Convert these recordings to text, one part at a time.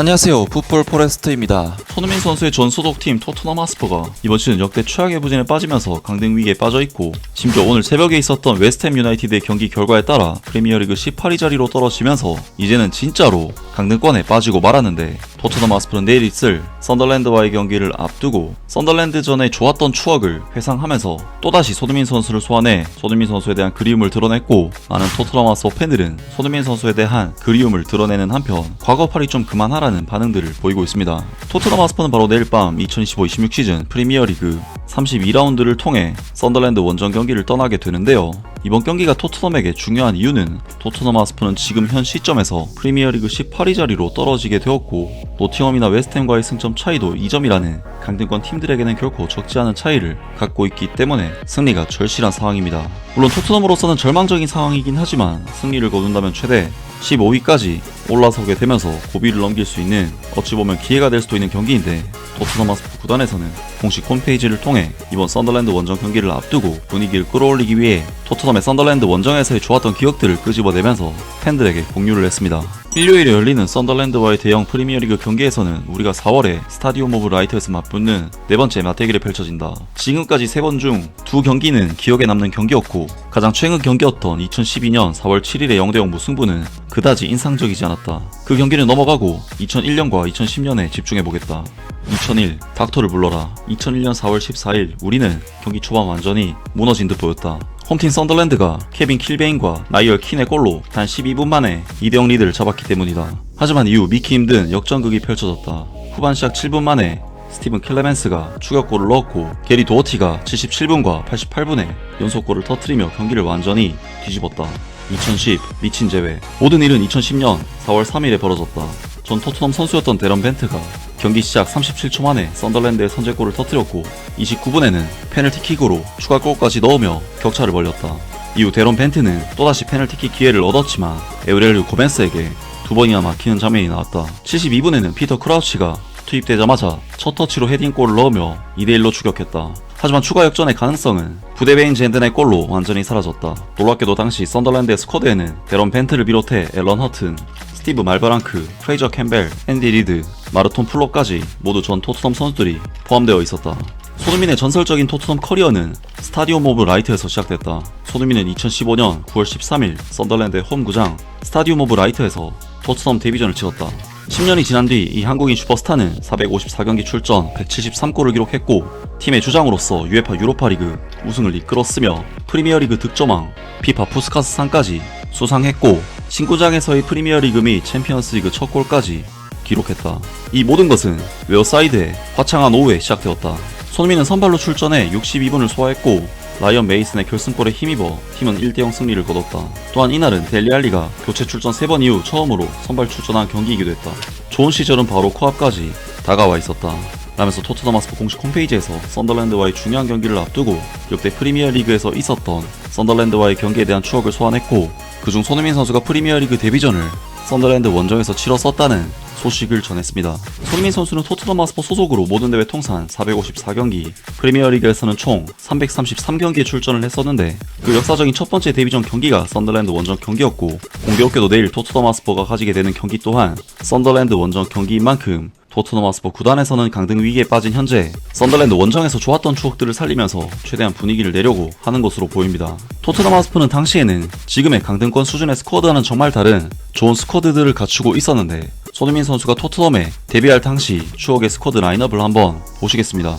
안녕하세요. 풋볼 포레스트입니다. 손흥민 선수의 전 소속팀 토트넘 하스퍼가 이번 시즌 역대 최악의 부진에 빠지면서 강등 위기에 빠져있고, 심지어 오늘 새벽에 있었던 웨스트햄 유나이티드의 경기 결과에 따라 프리미어리그 18위 자리로 떨어지면서 이제는 진짜로 강등권에 빠지고 말았는데, 토트넘 하스퍼는 내일 있을 썬더랜드와의 경기를 앞두고 썬더랜드전의 좋았던 추억을 회상하면서 또다시 손흥민 선수를 소환해 손흥민 선수에 대한 그리움을 드러냈고, 많은 토트넘 하스퍼 팬들은 손흥민 선수에 대한 그리움을 드러내는 한편 과거팔이 좀 그만하라는 반응들을 보이고 있습니다. 토트넘 하스퍼는 바로 내일 밤 2025-26 시즌 프리미어리그 32라운드를 통해 썬더랜드 원정 경기를 떠나게 되는데요. 이번 경기가 토트넘에게 중요한 이유는 토트넘 하스퍼는 지금 현 시점에서 프리미어리그 18위 자리로 떨어지게 되었고, 노팅엄이나 웨스트햄과의 승점 차이도 2점이라는 강등권 팀들에게는 결코 적지 않은 차이를 갖고 있기 때문에 승리가 절실한 상황입니다. 물론 토트넘으로서는 절망적인 상황이긴 하지만 승리를 거둔다면 최대 15위까지 올라서게 되면서 고비를 넘길 수 있는, 어찌 보면 기회가 될 수도 있는 경기인데, 토트넘 하스퍼 구단에서는 공식 홈페이지를 통해 이번 썬더랜드 원정 경기를 앞두고 분위기를 끌어올리기 위해 토트넘의 썬더랜드 원정에서의 좋았던 기억들을 끄집어내면서 팬들에게 공유를 했습니다. 일요일에 열리는 썬더랜드와의 대형 프리미어리그 경기에서는 우리가 4월에 스타디움 오브 라이트에서 맞붙는 네 번째 맞대결이 펼쳐진다. 지금까지 3번 중 2경기는 기억에 남는 경기였고, 가장 최근 경기였던 2012년 4월 7일의 0대0 무승부는 그다지 인상적이지 않았다. 그 경기는 넘어가고 2001년과 2010년에 집중해보겠다. 2001 닥터를 불러라. 2001년 4월 14일 우리는 경기 초반 완전히 무너진 듯 보였다. 홈팀 썬더랜드가 케빈 킬베인과 나이얼 킨의 골로 단 12분 만에 2대0 리드를 잡았기 때문이다. 하지만 이후 믿기 힘든 역전극이 펼쳐졌다. 후반 시작 7분 만에 스티븐 클레멘스가 추격골을 넣었고, 게리 도어티가 77분과 88분에 연속골을 터뜨리며 경기를 완전히 뒤집었다. 2010 미친 제외. 모든 일은 2010년 4월 3일에 벌어졌다. 전 토트넘 선수였던 데런 벤트가 경기 시작 37초 만에 썬더랜드의 선제골을 터뜨렸고, 29분에는 페널티킥으로 추가골까지 넣으며 격차를 벌렸다. 이후 데런 벤트는 또다시 페널티킥 기회를 얻었지만 에우렐 고멘스에게 2번이나 막히는 장면이 나왔다. 72분에는 피터 크라우치가 투입되자마자 첫 터치로 헤딩골을 넣으며 2대1로 추격했다. 하지만 추가 역전의 가능성은 부데베인 젠든의 골로 완전히 사라졌다. 놀랍게도 당시 썬더랜드의 스쿼드에는 데런 벤트를 비롯해 앨런 허튼, 스티브 말버랑크, 프레이저 캠벨, 앤디 리드, 마르톤 플로까지 모두 전 토트넘 선수들이 포함되어 있었다. 손흥민의 전설적인 토트넘 커리어는 스타디움 오브 라이트에서 시작됐다. 손흥민은 2015년 9월 13일 썬더랜드의 홈구장 스타디움 오브 라이트에서 토트넘 데뷔전을 치렀다. 10년이 지난 뒤 이 한국인 슈퍼스타는 454경기 출전 173골을 기록했고, 팀의 주장으로서 UEFA 유로파리그 우승을 이끌었으며 프리미어리그 득점왕, 피파 푸스카스상까지 수상했고, 신구장에서의 프리미어리그 및 챔피언스리그 첫 골까지 기록했다. 이 모든 것은 웨어사이드의 화창한 오후에 시작되었다. 손흥민은 선발로 출전해 62분을 소화했고, 라이언 메이슨의 결승골에 힘입어 팀은 1대0 승리를 거뒀다. 또한 이날은 델리 알리가 교체 출전 3번 이후 처음으로 선발 출전한 경기이기도 했다. 좋은 시절은 바로 코앞까지 다가와 있었다. 라면서 토트넘 하스퍼 공식 홈페이지에서 썬더랜드와의 중요한 경기를 앞두고 역대 프리미어리그에서 있었던 썬더랜드와의 경기에 대한 추억을 소환했고, 그중 손흥민 선수가 프리미어리그 데뷔전을 썬더랜드 원정에서 치렀었다는 소식을 전했습니다. 손흥민 선수는 토트넘 하스퍼 소속으로 모든 대회 통산 454경기, 프리미어리그에서는 총 333경기에 출전을 했었는데, 그 역사적인 첫 번째 데뷔전 경기가 썬더랜드 원정 경기였고, 공교롭게도 내일 토트넘 하스퍼가 가지게 되는 경기 또한 썬더랜드 원정 경기인 만큼 토트넘 하스퍼 구단에서는 강등 위기에 빠진 현재 썬더랜드 원정에서 좋았던 추억들을 살리면서 최대한 분위기를 내려고 하는 것으로 보입니다. 토트넘 하스퍼는 당시에는 지금의 강등권 수준의 스쿼드와는 정말 다른 좋은 스쿼드들을 갖추고 있었는데, 손흥민 선수가 토트넘에 데뷔할 당시 추억의 스쿼드 라인업을 한번 보시겠습니다.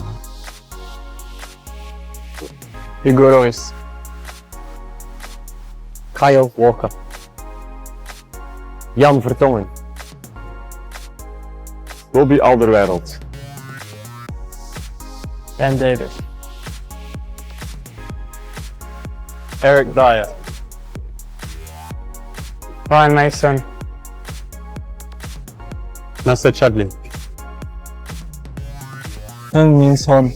Hugo Lloris, Kyle Walker, Jan Vertongen, Robbie Alderweireld, Ben Davis, Eric Dyer, Ryan Mason, Nasser Chadli, Heung-min Son,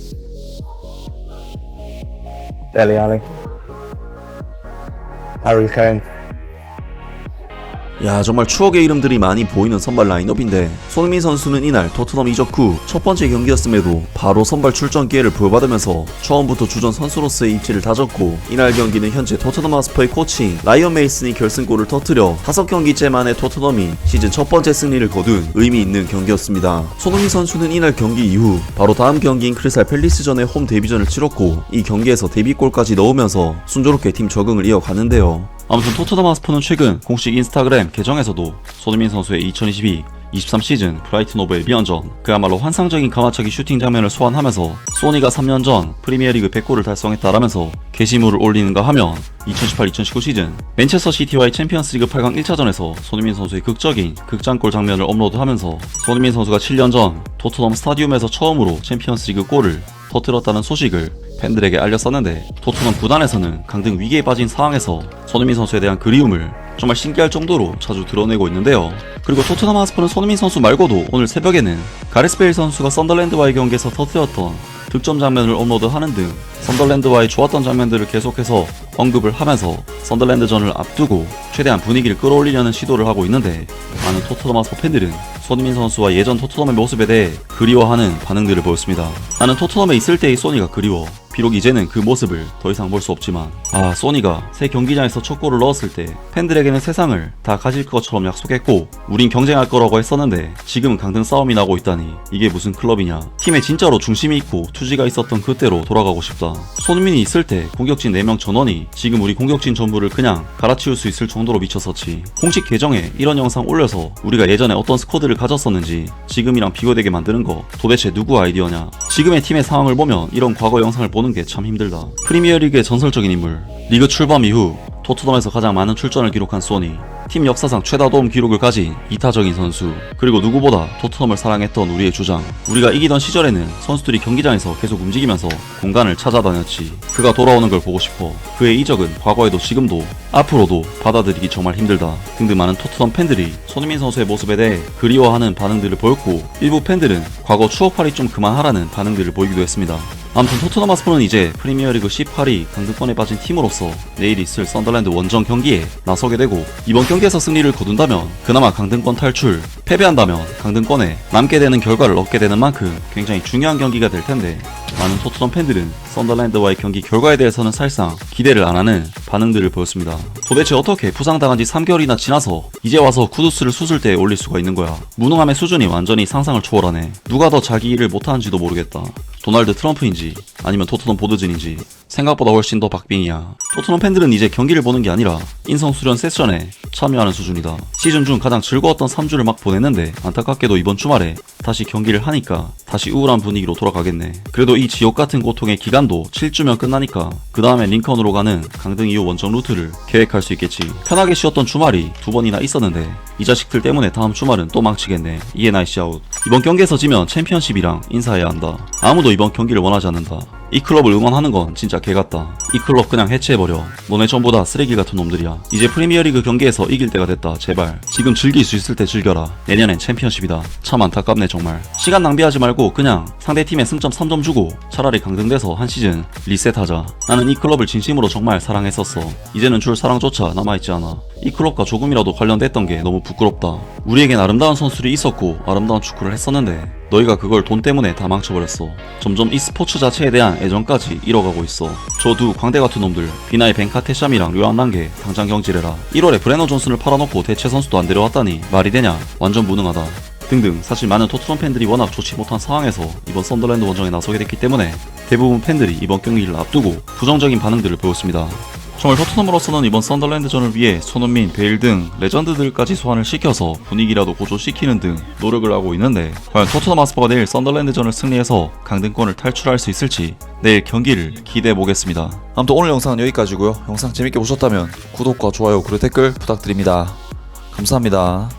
Dele Alli, Harry Kane. 야, 정말 추억의 이름들이 많이 보이는 선발 라인업인데 손흥민 선수는 이날 토트넘 이적 후 첫 번째 경기였음에도 바로 선발 출전 기회를 부여받으면서 처음부터 주전 선수로서의 입지를 다졌고, 이날 경기는 현재 토트넘 하스퍼의 코치인 라이언 메이슨이 결승골을 터뜨려 5경기째 만에 토트넘이 시즌 첫 번째 승리를 거둔 의미 있는 경기였습니다. 손흥민 선수는 이날 경기 이후 바로 다음 경기인 크리스탈 팰리스전의 홈 데뷔전을 치렀고, 이 경기에서 데뷔골까지 넣으면서 순조롭게 팀 적응을 이어가는데요. 아무튼 토트넘 하스퍼는 최근 공식 인스타그램 계정에서도 손흥민 선수의 2022-23 시즌 브라이튼 오브 앨비언전 그야말로 환상적인 가마차기 슈팅 장면을 소환하면서 소니가 3년 전 프리미어리그 100골을 달성했다라면서 게시물을 올리는가 하면 2018-2019 시즌 맨체스터 시티와의 챔피언스리그 8강 1차전에서 손흥민 선수의 극적인 극장골 장면을 업로드하면서 손흥민 선수가 7년 전 토트넘 스타디움에서 처음으로 챔피언스리그 골을 터뜨렸다는 소식을 팬들에게 알렸었는데, 토트넘 구단에서는 강등 위기에 빠진 상황에서 손흥민 선수에 대한 그리움을 정말 신기할 정도로 자주 드러내고 있는데요. 그리고 토트넘 하스퍼는 손흥민 선수 말고도 오늘 새벽에는 가레스 베일 선수가 썬더랜드와의 경기에서 터뜨렸던 득점 장면을 업로드하는 등 썬더랜드와의 좋았던 장면들을 계속해서 언급을 하면서 썬더랜드전을 앞두고 최대한 분위기를 끌어올리려는 시도를 하고 있는데, 많은 토트넘 하스퍼 팬들은 손흥민 선수와 예전 토트넘의 모습에 대해 그리워하는 반응들을 보였습니다. 나는 토트넘에 있을 때의 소니가 그리워. 비록 이제는 그 모습을 더 이상 볼 수 없지만, 소니가 새 경기장에서 첫 골을 넣었을 때 팬들에게는 세상을 다 가질 것처럼 약속했고 우린 경쟁할 거라고 했었는데 지금은 강등 싸움이 나고 있다니 이게 무슨 클럽이냐. 팀에 진짜로 중심이 있고 투지가 있었던 그때로 돌아가고 싶다. 손흥민이 있을 때 공격진 4명 전원이 지금 우리 공격진 전부를 그냥 갈아치울 수 있을 정도로 미쳤었지. 공식 계정에 이런 영상 올려서 우리가 예전에 어떤 스쿼드를 가졌었는지 지금이랑 비교되게 만드는 거 도대체 누구 아이디어냐. 지금의 팀의 상황을 보면 이런 과거 영상을 보는 게 참 힘들다. 프리미어리그의 전설적인 인물, 리그 출범 이후 토트넘에서 가장 많은 출전을 기록한 소니, 팀 역사상 최다 도움 기록을 가진 이타적인 선수, 그리고 누구보다 토트넘을 사랑했던 우리의 주장. 우리가 이기던 시절에는 선수들이 경기장에서 계속 움직이면서 공간을 찾아다녔지. 그가 돌아오는 걸 보고 싶어. 그의 이적은 과거에도 지금도 앞으로도 받아들이기 정말 힘들다. 등등 많은 토트넘 팬들이 손흥민 선수의 모습에 대해 그리워하는 반응들을 보였고, 일부 팬들은 과거 추억팔이 좀 그만하라는 반응들을 보이기도 했습니다. 아무튼 토트넘 하스퍼는 이제 프리미어리그 18위 강등권에 빠진 팀으로서 내일 있을 썬더랜드 원정 경기에 나서게 되고, 이번 경기에서 승리를 거둔다면 그나마 강등권 탈출, 패배한다면 강등권에 남게 되는 결과를 얻게 되는 만큼 굉장히 중요한 경기가 될 텐데, 많은 토트넘 팬들은 썬더랜드와의 경기 결과에 대해서는 사실상 기대를 안 하는 반응들을 보였습니다. 도대체 어떻게 부상당한 지 3개월이나 지나서 이제 와서 쿠두스를 수술대에 올릴 수가 있는 거야. 무능함의 수준이 완전히 상상을 초월하네. 누가 더 자기 일을 못하는지도 모르겠다. 도널드 트럼프인지 아니면 토트넘 보드진인지 생각보다 훨씬 더 박빙이야. 토트넘 팬들은 이제 경기를 보는 게 아니라 인성수련 세션에 참여하는 수준이다. 시즌 중 가장 즐거웠던 3주를 막 보냈는데 안타깝게도 이번 주말에 다시 경기를 하니까 다시 우울한 분위기로 돌아가겠네. 그래도 이 지옥같은 고통의 기간도 7주면 끝나니까 그 다음에 링컨으로 가는 강등 이후 원정 루트를 계획할 수 있겠지. 편하게 쉬었던 주말이 2번이나 있었는데 이 자식들 때문에 다음 주말은 또 망치겠네. 이에 나이스 아웃. 이번 경기에서 지면 챔피언십이랑 인사해야 한다. 아무도 이번 경기를 원하지 않는다. 이 클럽을 응원하는 건 진짜 개같다. 이 클럽 그냥 해체해버려. 너네 전부 다 쓰레기 같은 놈들이야. 이제 프리미어리그 경기에서 이길 때가 됐다. 제발. 지금 즐길 수 있을 때 즐겨라. 내년엔 챔피언십이다. 참 안타깝네 정말. 시간 낭비하지 말고 그냥 상대팀에 승점 3점 주고 차라리 강등돼서 한 시즌 리셋하자. 나는 이 클럽을 진심으로 정말 사랑했었어. 이제는 줄 사랑조차 남아있지 않아. 이 클럽과 조금이라도 관련됐던 게 너무 부끄럽다. 우리에겐 아름다운 선수들이 있었고 아름다운 축구를 했었는데 너희가 그걸 돈 때문에 다 망쳐버렸어. 점점 이 스포츠 자체에 대한 애정까지 잃어가고 있어. 저 두 광대 같은 놈들, 비나의 벤카테샴이랑 류안난게 당장 경질해라. 1월에 브레너 존슨을 팔아놓고 대체 선수도 안 데려왔다니 말이 되냐? 완전 무능하다. 등등. 사실 많은 토트넘 팬들이 워낙 좋지 못한 상황에서 이번 썬더랜드 원정에 나서게 됐기 때문에 대부분 팬들이 이번 경기를 앞두고 부정적인 반응들을 보였습니다. 정말 토트넘으로서는 이번 썬더랜드전을 위해 손흥민, 베일 등 레전드들까지 소환을 시켜서 분위기라도 고조시키는 등 노력을 하고 있는데, 과연 토트넘 하스퍼가 내일 썬더랜드전을 승리해서 강등권을 탈출할 수 있을지 내일 경기를 기대해보겠습니다. 아무튼 오늘 영상은 여기까지고요. 영상 재밌게 보셨다면 구독과 좋아요 그리고 댓글 부탁드립니다. 감사합니다.